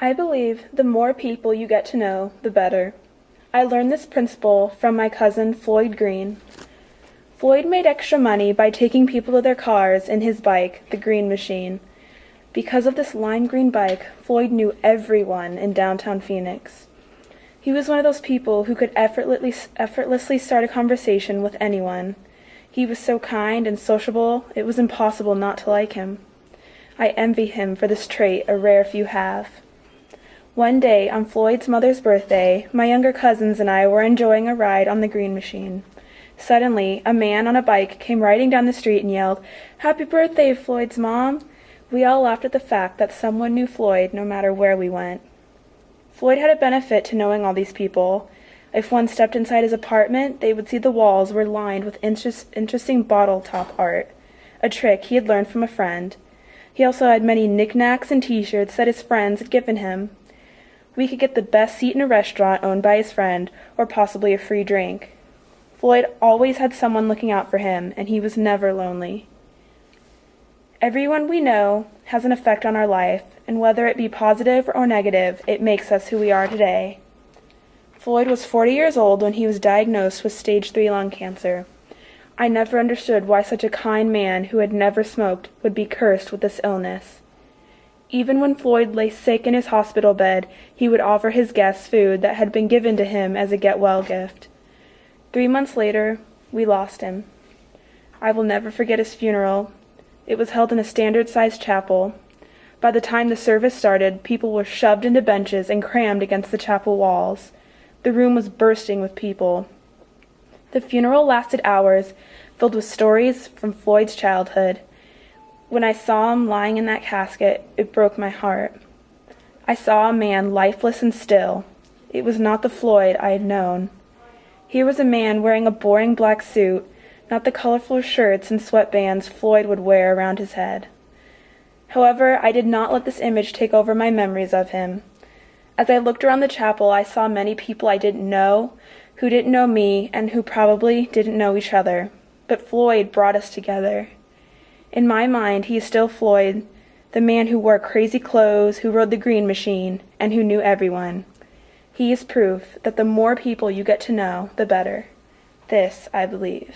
I believe the more people you get to know, the better. I learned this principle from my cousin Floyd Green. Floyd made extra money by taking people to their cars in his bike, the Green Machine. Because of this lime green bike, Floyd knew everyone in downtown Phoenix. He was one of those people who could effortlessly start a conversation with anyone. He was so kind and sociable, it was impossible not to like him. I envy him for this trait a rare few have. One day, on Floyd's mother's birthday, my younger cousins and I were enjoying a ride on the Green Machine. Suddenly, a man on a bike came riding down the street and yelled, "Happy birthday, Floyd's mom!" We all laughed at the fact that someone knew Floyd no matter where we went. Floyd had a benefit to knowing all these people. If one stepped inside his apartment, they would see the walls were lined with interesting bottle top art, a trick he had learned from a friend. He also had many knickknacks and t-shirts that his friends had given him. We could get the best seat in a restaurant owned by his friend, or possibly a free drink. Floyd always had someone looking out for him, and he was never lonely. Everyone we know has an effect on our life, and whether it be positive or negative, it makes us who we are today. Floyd was 40 years old when he was diagnosed with stage 3 lung cancer. I never understood why such a kind man who had never smoked would be cursed with this illness. Even when Floyd lay sick in his hospital bed, he would offer his guests food that had been given to him as a get-well gift. 3 months later, we lost him. I will never forget his funeral. It was held in a standard-sized chapel. By the time the service started, people were shoved into benches and crammed against the chapel walls. The room was bursting with people. The funeral lasted hours, filled with stories from Floyd's childhood. When I saw him lying in that casket, it broke my heart. I saw a man lifeless and still. It was not the Floyd I had known. Here was a man wearing a boring black suit, not the colorful shirts and sweatbands Floyd would wear around his head. However, I did not let this image take over my memories of him. As I looked around the chapel, I saw many people I didn't know, who didn't know me, and who probably didn't know each other. But Floyd brought us together. In my mind, he is still Floyd, the man who wore crazy clothes, who rode the Green Machine, and who knew everyone. He is proof that the more people you get to know, the better. This I believe.